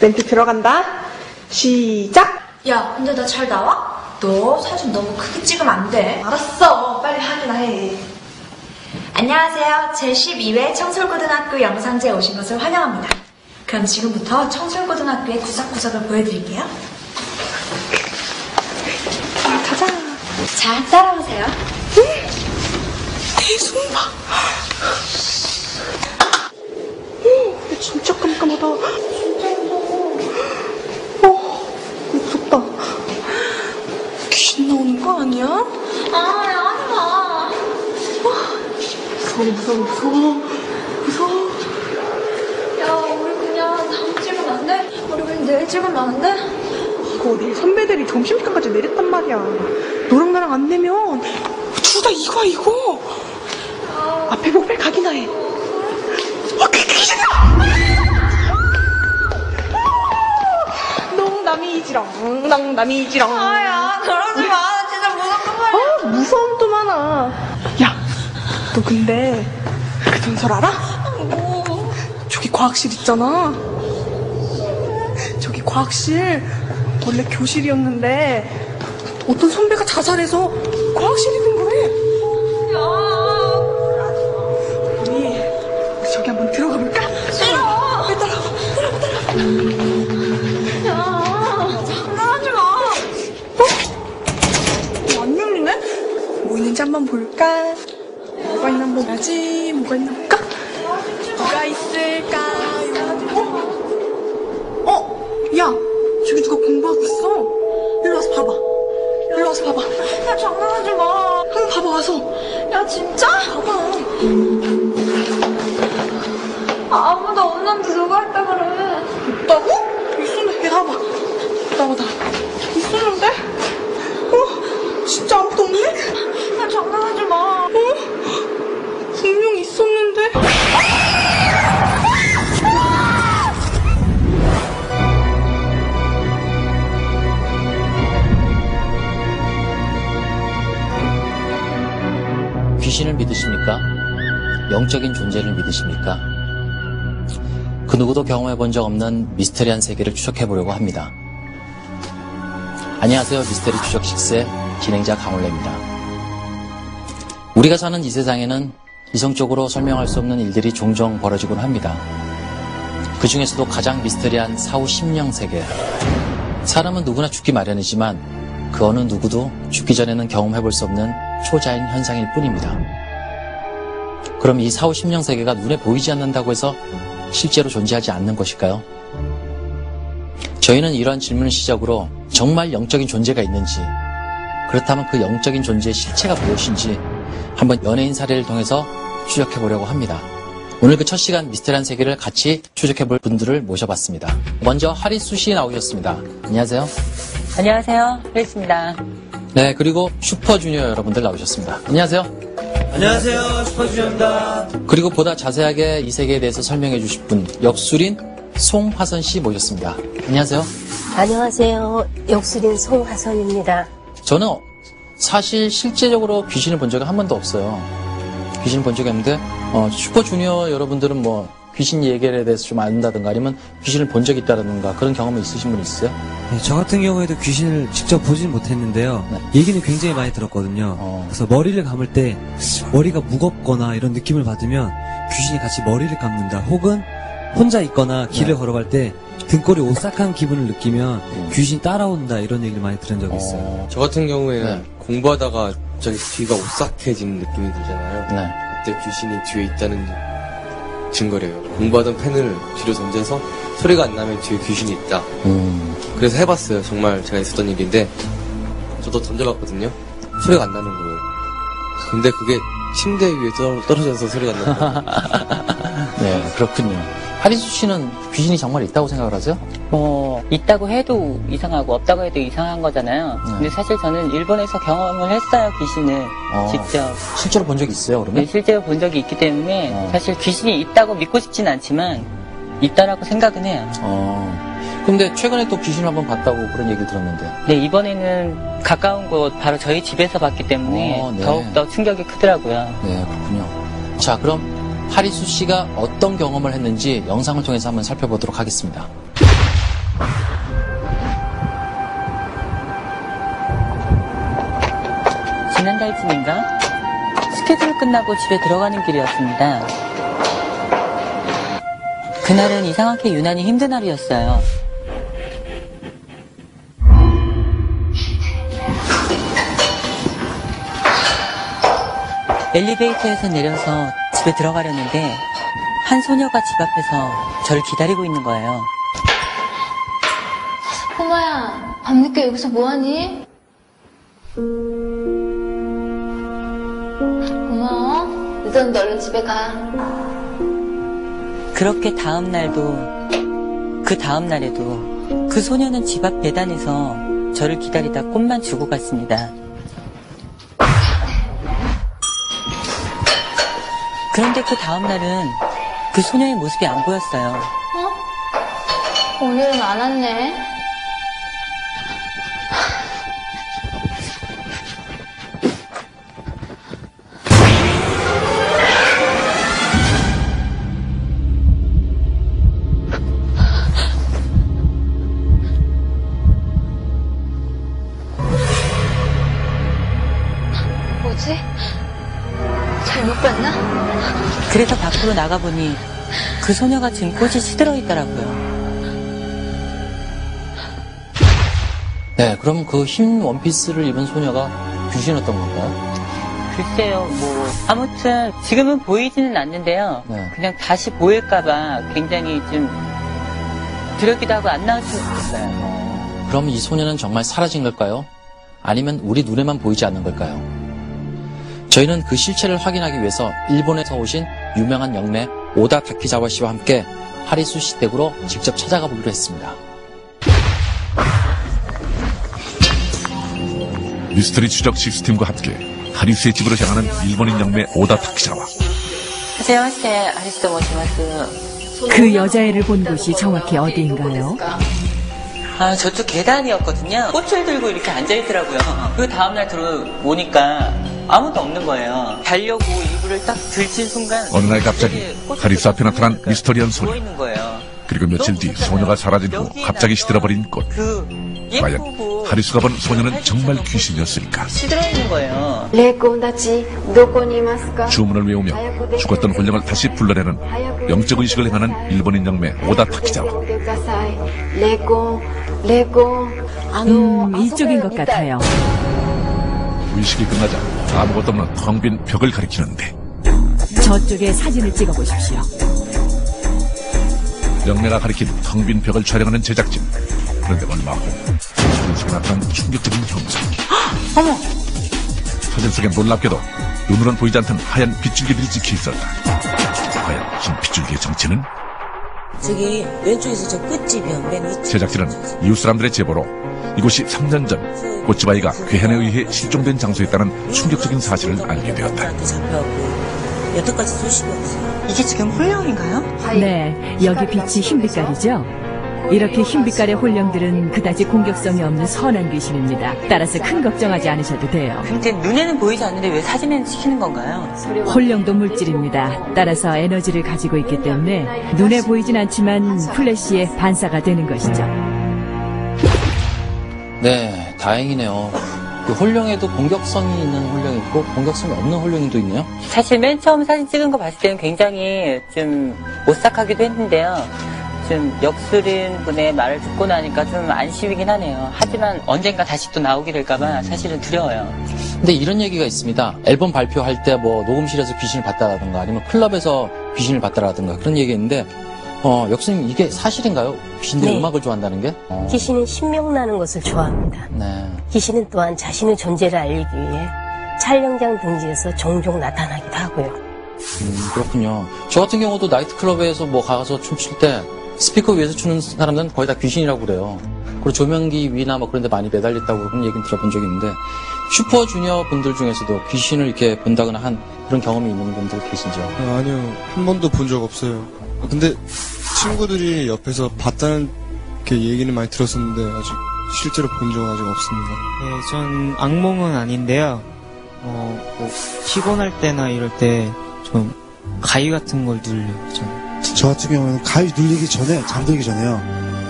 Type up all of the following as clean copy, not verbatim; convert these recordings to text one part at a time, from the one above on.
멘트 들어간다. 시작. 야, 근데 나 잘 나와? 너 사진 너무 크게 찍으면 안 돼. 알았어. 빨리 하기나 해. 안녕하세요. 제12회 청솔고등학교 영상제에 오신 것을 환영합니다. 그럼 지금부터 청솔고등학교의 구석구석을 보여드릴게요. 가자. 자, 따라오세요. 내 손 봐. 진짜 깜깜하다. 무섭다. 귀신 나오는 거 아니야? 아, 야, 하지 마. 무서워. 야, 우리 그냥 다음 찍으면 안 돼? 우리 그냥 내일 찍으면 안 돼? 이거 내일 선배들이 점심시간까지 내렸단 말이야. 너랑 나랑 안 내면 둘 다 이거. 앞에 보고 빨리 가기나 해. 농담이지롱. 아, 야, 그러지 마. 진짜 무섭단 말이야. 무서움 또 많아. 야, 너 근데 그 전설 알아? 저기 과학실 있잖아. 저기 과학실 원래 교실이었는데 어떤 선배가 자살해서 과학실이 된 거래. 우리 저기 한번 들어가 볼까? 싫어. 빨리 따라와. 야, 장난하지 마. 안 열리네? 뭐 있는지 한번 볼까? 뭐가 있나 한번 봐야지. 뭐가 있나 볼까? 뭐가 있을까요? 야, 저기 누가 공부하고 있어. 일로 와서 봐봐. 야, 장난하지 마. 한번 봐봐 와서. 야, 진짜? 봐봐. 아무도 없는데 누가 했다 그래. 있다고? 있었는데. 나와봐. 있었는데? 진짜 아무도 없네? 야, 장난하지 마. 분명 있었는데. 귀신을 믿으십니까? 영적인 존재를 믿으십니까? 그 누구도 경험해 본 적 없는 미스테리한 세계를 추적해 보려고 합니다. 안녕하세요. 미스테리 추적 6의 진행자 강원래입니다. 우리가 사는 이 세상에는 이성적으로 설명할 수 없는 일들이 종종 벌어지곤 합니다. 그 중에서도 가장 미스테리한 사후 심령 세계. 사람은 누구나 죽기 마련이지만 그 어느 누구도 죽기 전에는 경험해 볼 수 없는 초자연 현상일 뿐입니다. 그럼 이 사후 심령 세계가 눈에 보이지 않는다고 해서 실제로 존재하지 않는 것일까요? 저희는 이러한 질문을 시작으로 정말 영적인 존재가 있는지, 그렇다면 그 영적인 존재의 실체가 무엇인지 한번 연예인 사례를 통해서 추적해 보려고 합니다. 오늘 그 첫 시간 미스테리한 세계를 같이 추적해 볼 분들을 모셔봤습니다. 먼저 하리수 씨 나오셨습니다. 안녕하세요. 안녕하세요. 하리수입니다. 네, 그리고 슈퍼주니어 여러분들 나오셨습니다. 안녕하세요. 안녕하세요. 슈퍼주니어입니다. 그리고 보다 자세하게 이 세계에 대해서 설명해 주실 분, 역술인 송화선 씨 모셨습니다. 안녕하세요. 안녕하세요. 역술인 송화선입니다. 저는 사실 실제적으로 귀신을 본 적이 한 번도 없어요. 귀신을 본 적이 없는데 슈퍼주니어 여러분들은 뭐 귀신 얘기에 대해서 좀 안다든가 아니면 귀신을 본 적이 있다든가 그런 경험이 있으신 분 있으세요? 네, 저 같은 경우에도 귀신을 직접 보진 못했는데요. 네. 얘기는 굉장히 많이 들었거든요. 그래서 머리를 감을 때 머리가 무겁거나 이런 느낌을 받으면 귀신이 같이 머리를 감는다. 혹은 혼자 있거나 길을 걸어갈 때 등골이 오싹한 기분을 느끼면 귀신이 따라온다. 이런 얘기를 많이 들은 적이 있어요. 저 같은 경우에는 네. 공부하다가 저기 뒤가 오싹해지는 느낌이 들잖아요. 네. 그때 귀신이 뒤에 있다는 증거래요. 공부하던 펜을 뒤로 던져서 소리가 안 나면 뒤에 귀신이 있다. 그래서 해봤어요. 정말 제가 있었던 일인데 저도 던져봤거든요. 소리가 안 나는 거예요. 근데 그게 침대 위에 떨어져서 소리가 안 나는 거예요. 네, 그렇군요. 하리수 씨는 귀신이 정말 있다고 생각을 하세요? 있다고 해도 이상하고 없다고 해도 이상한 거잖아요. 근데 사실 저는 일본에서 경험을 했어요, 귀신을. 직접. 실제로 본 적이 있어요, 그러면? 네, 실제로 본 적이 있기 때문에 사실 귀신이 있다고 믿고 싶진 않지만 있다라고 생각은 해요. 근데 최근에 또 귀신을 한번 봤다고 그런 얘기를 들었는데. 네, 이번에는 가까운 곳 바로 저희 집에서 봤기 때문에 네. 더욱더 충격이 크더라고요. 네, 그렇군요. 자, 그럼 하리수 씨가 어떤 경험을 했는지 영상을 통해서 한번 살펴보도록 하겠습니다. 달쯤인가 스케줄 끝나고 집에 들어가는 길이었습니다. 그날은 이상하게 유난히 힘든 하루였어요. 엘리베이터에서 내려서 집에 들어가려는데 한 소녀가 집 앞에서 저를 기다리고 있는 거예요. 꼬마야, 밤늦게 여기서 뭐하니? 고마워. 늦었는데 얼른 집에 가. 그렇게 다음 날도 그 다음 날에도 그 소녀는 집 앞 계단에서 저를 기다리다 꽃만 주고 갔습니다. 그런데 그 다음 날은 그 소녀의 모습이 안 보였어요. 오늘은 안 왔네. 뭐지? 잘못 봤나? 그래서 밖으로 나가보니 그 소녀가 든 꽃이 시들어 있더라고요. 네, 그럼 그 흰 원피스를 입은 소녀가 귀신이었던 건가요? 글쎄요, 아무튼 지금은 보이지는 않는데요. 네. 그냥 다시 보일까봐 굉장히 좀 두렵기도 하고 안 나왔으면 좋겠어요. 그럼 이 소녀는 정말 사라진 걸까요? 아니면 우리 눈에만 보이지 않는 걸까요? 저희는 그 실체를 확인하기 위해서 일본에서 오신 유명한 영매 오다 다키자와 씨와 함께 하리수 씨 댁으로 직접 찾아가 보기로 했습니다. 미스터리 추적 시스템과 함께 하리수의 집으로 향하는 일본인 영매 오다 다키자와. 하세요, 하리수 모시마스. 그 여자애를 본 곳이 정확히 어디인가요? 저쪽 계단이었거든요. 꽃을 들고 이렇게 앉아있더라고요. 그 다음날 들어오니까 아무도 없는 거예요. 자려고 이불을 딱 들친 순간 어느 날 갑자기 하리수 앞에 나타난 미스터리한 소녀. 누워있는 거예요. 그리고 며칠 뒤 소녀가 사라진 후 갑자기 시들어버린 꽃. 과연 하리수가 본 소녀는 정말 귀신이었을까? 시들어있는 거예요. 주문을 외우며 죽었던 혼령을 다시 불러내는 영적 의식을 행하는 일본인 영매 오다 타키자와. 이쪽인 것 같아요. 의식이 끝나자 아무것도 없는 텅 빈 벽을 가리키는데 저쪽에 사진을 찍어보십시오. 영매가 가리킨 텅 빈 벽을 촬영하는 제작진. 그런데 얼마 후 사진 속에 나타난 충격적인 형상. 어머! 사진 속엔 놀랍게도 눈으로는 보이지 않던 하얀 빗줄기들이 찍혀 있었다. 과연 흰 빗줄기의 정체는? 저기 왼쪽에서 저 끝집이요. 맨 위쪽. 제작진은 이웃 사람들의 제보로 이곳이 3년 전 꽃집 아이가 괴한에 의해 실종된 장소였다는 충격적인 사실을 알게 되었다. 여태까지 소식이 없어요. 이게 지금 홀령인가요? 네, 여기 빛이 흰빛깔이죠? 이렇게 흰빛깔의 홀령들은 그다지 공격성이 없는 선한 귀신입니다. 따라서 큰 걱정하지 않으셔도 돼요. 근데 눈에는 보이지 않는데 왜 사진에는 찍히는 건가요? 홀령도 물질입니다. 따라서 에너지를 가지고 있기 때문에 눈에 보이진 않지만 플래시에 반사가 되는 것이죠. 네, 다행이네요. 그 홀령에도 공격성이 있는 홀령이 있고 공격성이 없는 홀령도 있네요. 사실 맨 처음 사진 찍은 거 봤을 때는 굉장히 좀 오싹하기도 했는데요. 좀 역술인 분의 말을 듣고 나니까 좀 안심이긴 하네요. 하지만 언젠가 다시 또 나오게 될까봐 사실은 두려워요. 근데 이런 얘기가 있습니다. 앨범 발표할 때 뭐 녹음실에서 귀신을 봤다라든가 아니면 클럽에서 귀신을 봤다라든가 그런 얘기가 있는데 역수님 이게 사실인가요? 귀신들이 네. 음악을 좋아한다는 게? 귀신은 신명나는 것을 좋아합니다. 네. 귀신은 또한 자신의 존재를 알리기 위해 촬영장 등지에서 종종 나타나기도 하고요. 그렇군요. 저 같은 경우도 나이트클럽에서 뭐 가서 춤출 때 스피커 위에서 추는 사람들은 거의 다 귀신이라고 그래요. 그리고 조명기 위나 뭐 그런 데 많이 매달렸다고 그런 얘기는 들어본 적이 있는데 슈퍼주니어 분들 중에서도 귀신을 이렇게 본다거나 한 그런 경험이 있는 분들 계신지요? 아니요. 한 번도 본 적 없어요. 근데 친구들이 옆에서 봤다는 게 얘기는 많이 들었었는데 아직 실제로 본 적은 아직 없습니다. 네, 전 악몽은 아닌데요. 피곤할 때나 이럴 때 좀 가위 같은 걸 눌려요. 저 같은 경우는 가위 눌리기 전에, 잠들기 전에요.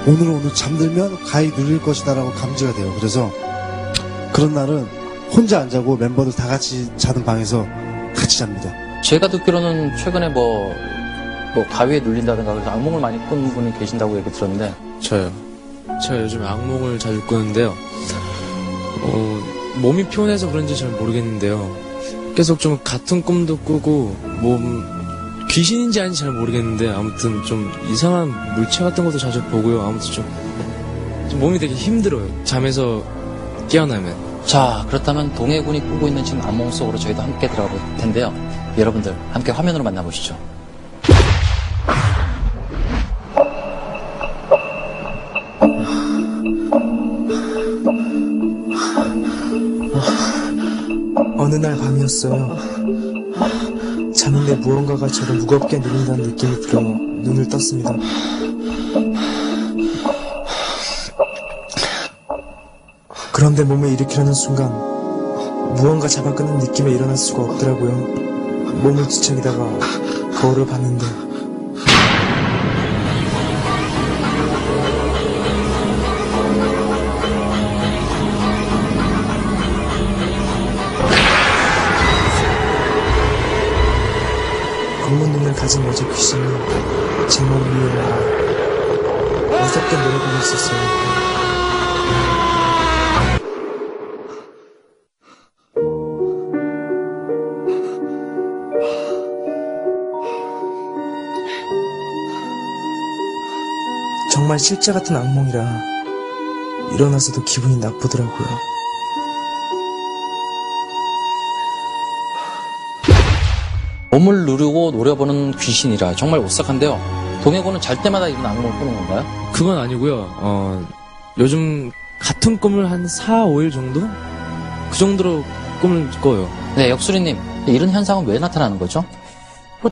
오늘 잠들면 가위 눌릴 것이다라고 감지가 돼요. 그래서 그런 날은 혼자 안 자고 멤버들 다 같이 자는 방에서 같이 잡니다. 제가 듣기로는 최근에 뭐 가위에 눌린다든가 그래서 악몽을 많이 꾼 분이 계신다고 얘기 들었는데. 저요. 제가 요즘에 악몽을 자주 꾸는데요. 몸이 피곤해서 그런지 잘 모르겠는데요. 계속 좀 같은 꿈도 꾸고, 귀신인지 아닌지 잘 모르겠는데, 아무튼 좀 이상한 물체 같은 것도 자주 보고요. 아무튼 좀 몸이 되게 힘들어요. 잠에서 깨어나면. 자, 그렇다면 동해군이 꾸고 있는 지금 악몽 속으로 저희도 함께 들어가 볼 텐데요. 여러분들 함께 화면으로 만나보시죠. 어느 날 밤이었어요. 자는데 무언가가 저를 무겁게 누른다는 느낌이 들어 눈을 떴습니다. 그런데 몸을 일으키려는 순간 무언가 잡아끄는 느낌에 일어날 수가 없더라고요. 몸을 뒤척이다가 거울을 봤는데 검은 눈을 가진 여자 귀신이 제 몸 위에 무섭게 노래부르고 있었어요. 정말 실제 같은 악몽이라 일어나서도 기분이 나쁘더라고요. 몸을 누르고 노려보는 귀신이라 정말 오싹한데요. 동해군은 잘 때마다 이런 악몽을 꾸는 건가요? 그건 아니고요. 요즘 같은 꿈을 한 4, 5일 정도? 그 정도로 꿈을 꿔요. 네, 역수리님. 이런 현상은 왜 나타나는 거죠?